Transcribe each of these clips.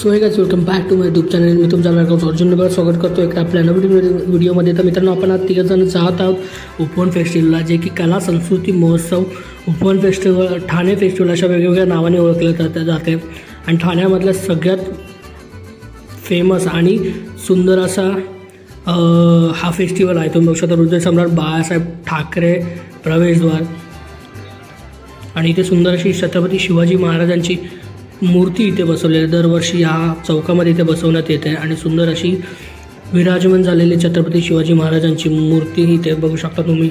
So hey guys welcome back to my YouTube channel. मी तुमच्या अर्जुन स्वागत करतो एक आपल्या नवीन व्हिडिओमध्ये. तर मित्रांनो, आपण आज तिघजण जात आहोत उपवन फेस्टिवलला, जे की कला संस्कृती महोत्सव उपवन फेस्टिवल ठाणे फेस्टिवल अशा वेगवेगळ्या नावाने ओळखले जाते. आणि ठाण्यामधला सगळ्यात फेमस आणि सुंदर असा हा फेस्टिवल आहे. तुम्ही बघू शकता हृदयसम्राट बाळासाहेब ठाकरे प्रवेशद्वार. आणि इथे सुंदर अशी छत्रपती शिवाजी महाराजांची मूर्ती इथे बसवलेली आहे. दरवर्षी ह्या चौकामध्ये इथे बसवण्यात येते आणि सुंदर अशी विराजमान झालेली छत्रपती शिवाजी महाराजांची मूर्ती इथे बघू शकता तुम्ही.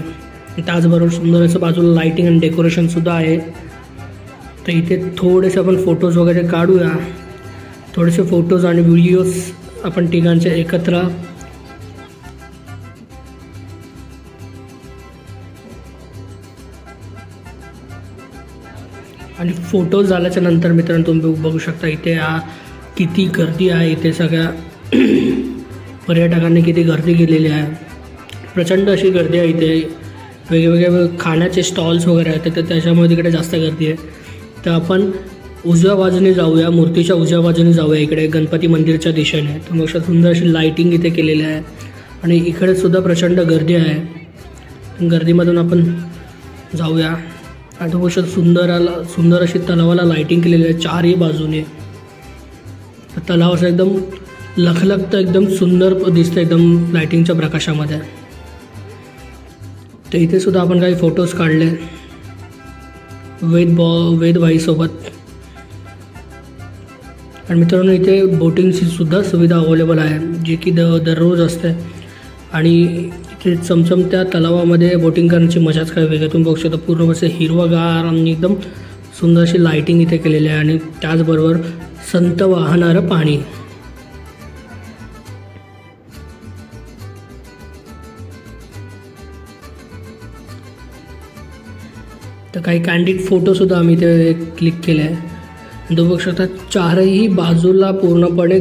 त्याचबरोबर सुंदर असं बाजूला लाईटिंग आणि डेकोरेशनसुद्धा आहे. तर इथे थोडेसे आपण फोटोज वगैरे काढूया. थोडेसे फोटोज आणि व्हिडिओज आपण तिघांचे एकत्र. आणि फोटोज झाल्याच्या नंतर मित्रांनो तुम्ही बघू शकता इथे किती गर्दी आहे. इथे सगळ्या पर्यटकांनी किती गर्दी केलेली आहे. प्रचंड अशी गर्दी आहे. इथे वेगवेगळे खाण्याचे स्टॉल्स वगैरे आहेत, तर त्याच्यामुळे तिकडे जास्त गर्दी आहे. तर आपण उजव्या बाजूने जाऊया, मूर्तीच्या उजव्या बाजूने जाऊया, इकडे गणपती मंदिरच्या दिशेने. तर मग सुंदर अशी लाईटिंग इथे केलेली आहे आणि इकडे सुद्धा प्रचंड गर्दी आहे. गर्दीमधून आपण जाऊया. आणि तो सुंदर अशी तलावाला लाईटिंग केलेली आहे चारही बाजूने. तलाव असं एकदम लखलखतं, एकदम सुंदर दिसतं एकदम लाईटिंगच्या प्रकाशामध्ये. तर इथे सुद्धा आपण काही फोटोज काढले वेदभाईसोबत. आणि मित्रांनो, इथे बोटिंगची सुद्धा सुविधा अवेलेबल आहे, जी की दररोज असते. आणि इथे चमचमत्या तलावामध्ये बोटिंग करण्याची मजाच काय वेगळी. तुम्ही बघू शकता पूर्ण असे हिरवगार आणि एकदम सुंदर अशी लाईटिंग इथे केलेली आहे. आणि त्याचबरोबर संत वाहणारं पाणी. तर काही कॅन्डिड फोटोसुद्धा आम्ही इथे क्लिक केले आहे. तुम्ही बघू शकता चारही बाजूला पूर्णपणे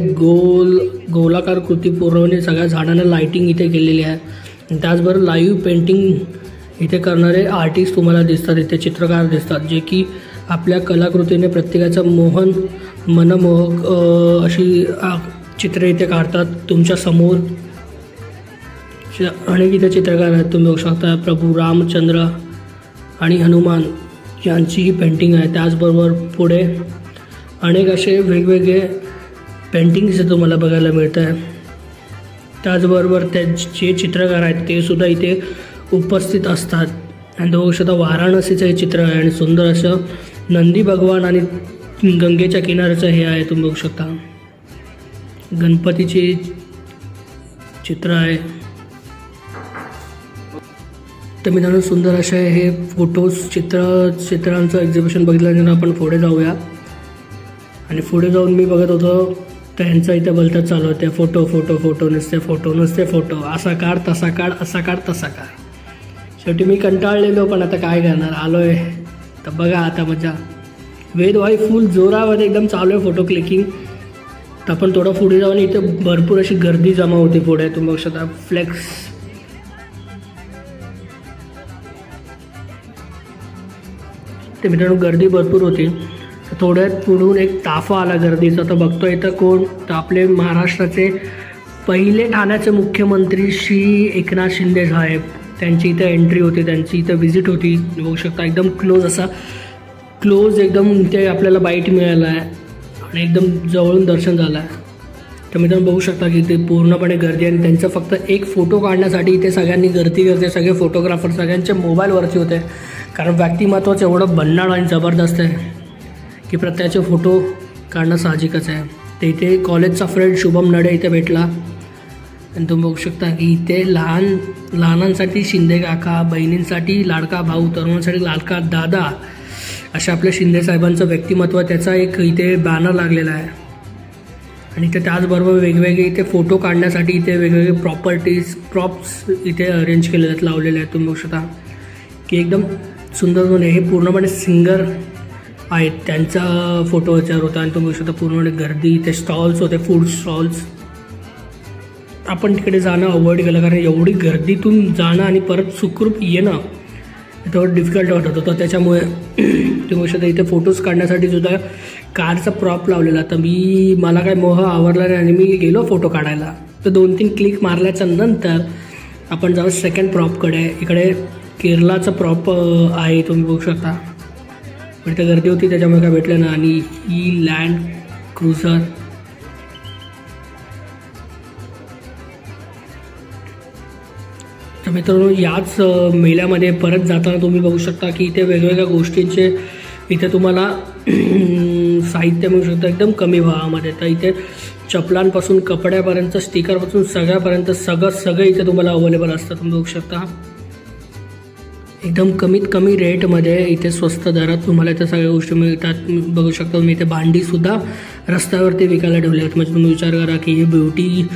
गोलाकार कृती पूर्णपणे सगळ्या झाडांना लाईटिंग इथे केलेली आहे. त्याचबरोबर लाईव्ह पेंटिंग इथे करणारे आर्टिस्ट तुम्हाला दिसतात. इथे चित्रकार दिसतात, जे की आपल्या कलाकृतीने प्रत्येकाचं मनमोहक अशी चित्रे इथे काढतात तुमच्या समोर. अनेक इथे चित्रकार आहेत. तुम्ही बघू शकता प्रभू रामचंद्र आणि हनुमान यांची ही पेंटिंग आहे. त्याचबरोबर पुढे अनेक असे वेगवेगळे पेंटिंग्स तुम्हाला बघायला मिळत आहे. त्याचबरोबर जे चित्रकार आहेत ते सुद्धा इथे उपस्थित असतात. आणि बघू शकता वाराणसीचं हे चित्र आहे आणि सुंदर असं नंदी भगवान आणि गंगेच्या किनाऱ्याचं हे आहे. तुम्ही बघू शकता गणपतीचे चित्र आहे. तर मित्रांनो, सुंदर असे हे फोटोज चित्रांचं एक्झिबिशन बघितल्यानंतर आपण पुढे जाऊया. आणि पुढे जाऊन मी बघत होतो त्यांचं इथे बोलतात चालू होते फोटो नुसते फोटो असा काढ तसा काढ, असा काढ तसा काढ. शेवटी मी कंटाळलेलो, पण आता काय करणार, आलोय. तर बघा आता मजा. वेदभाई फुल जोरामध्ये एकदम चालू आहे फोटो क्लिकिंग. तर आपण थोडं पुढे जाऊन इथे भरपूर अशी गर्दी जमा होती पुढे. तुम्ही बघू शकता फ्लेक्स. ते मित्रांनो गर्दी भरपूर होती. थोड्यात पुढून एक ताफा आला गर्दीचा. तर बघतो इथं कोण, तर आपले महाराष्ट्राचे पहिले ठाण्याचे मुख्यमंत्री श्री एकनाथ शिंदे साहेब, त्यांची इथं एंट्री होती, त्यांची इथं व्हिजिट होती. बघू शकता एकदम क्लोज एकदम इथे आपल्याला बाईट मिळाला आहे आणि एकदम जवळून दर्शन झालं आहे. तर मित्रांनो बघू शकता की इथे पूर्णपणे गर्दी. आणि त्यांचं फक्त एक फोटो काढण्यासाठी इथे सगळ्यांनी गर्दी करते. सगळे फोटोग्राफर सगळ्यांच्या मोबाईलवरती होते, कारण व्यक्तिमत्वाचं एवढं भन्नाट आणि जबरदस्त आहे की प्रत्येकाचे फोटो काढणं साहजिकच आहे. तर इथे कॉलेजचा फ्रेंड शुभम नडे इथे भेटला. आणि तुम्ही बघू शकता की इथे लहानांसाठी शिंदे काका, बहिणींसाठी लाडका भाऊ, तरुणांसाठी लाडका दादा, अशा आपल्या शिंदे साहेबांचं व्यक्तिमत्व त्याचा एक इथे बॅनर लागलेला आहे. आणि इथे त्याचबरोबर वेगवेगळे इथे फोटो काढण्यासाठी इथे वेगवेगळे प्रॉप्स इथे अरेंज केले आहेत, लावलेले आहेत. तुम्ही बघू शकता की एकदम सुंदर. हे पूर्णपणे सिंगर आहेत, त्यांचा फोटो याच्यावर होता. आणि तुम्ही बघू शकता पूर्णपणे गर्दी. ते स्टॉल्स होते, फूड स्टॉल्स. आपण तिकडे जाणं अवॉइड केलं, कारण एवढी गर्दीतून जाणं आणि परत सुखरूप येणं थोडं डिफिकल्ट वाटत होतं. त्याच्यामुळे तुम्ही बघू शकता इथे फोटोज काढण्यासाठी सुद्धा कारचा प्रॉप लावलेला. तर मला काय मोह आवडला नाही आणि मी गेलो फोटो काढायला. तर 2-3 क्लिक मारल्याच्या नंतर आपण जाऊ सेकंड प्रॉपकडे. इकडे केरलाचा प्रॉप आहे, तुम्ही बघू शकता. पण इथे गर्दी होती त्याच्यामुळे काय भेटलं ना. आणि ही लँड क्रुझर तर मित्रांनो याच मेळ्यामध्ये परत जाताना तुम्ही बघू शकता की इथे वेगवेगळ्या गोष्टींचे इथे तुम्हाला साहित्य मिळू शकतं एकदम कमी भावामध्ये. तर इथे चपलांपासून कपड्यापर्यंत स्टिकरपासून सगळ्यापर्यंत सगळं इथे तुम्हाला अवेलेबल असतं. तुम्ही बघू शकता एकदम कमीत कमी रेटमध्ये इथे स्वस्त दरात तुम्हाला इथे सगळ्या गोष्टी मिळतात. बघू शकता तुम्ही इथे भांडीसुद्धा रस्त्यावरती विकायला ठेवले आहेत. म्हणजे तुम्ही विचार करा की हे ब्युटी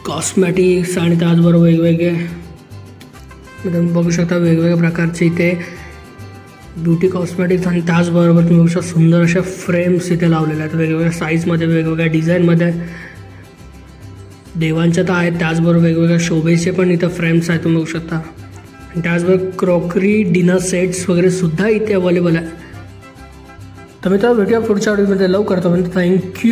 कॉस्मॅटिक्स आणि त्याचबरोबर वेगवेगळे तुम्ही बघू शकता वेगवेगळ्या प्रकारचे इथे ब्युटी कॉस्मॅटिक्स आणि त्याचबरोबर तुम्ही बघू शकता सुंदर अशा फ्रेम्स इथे लावलेल्या आहेत वेगवेगळ्या साईजमध्ये वेगवेगळ्या डिझाईनमध्ये. देवांच्या तर आहेत, त्याचबरोबर वेगवेगळ्या शोभेचे पण इथं फ्रेम्स आहेत तुम्ही बघू शकता. आणि त्याचबरोबर क्रॉकरी डिनर सेट्स वगैरे सुद्धा इथे अवेलेबल आहे. तर मित्रांनो भेटूया पुढच्या व्हिडिओमध्ये लवकर. थँक्यू.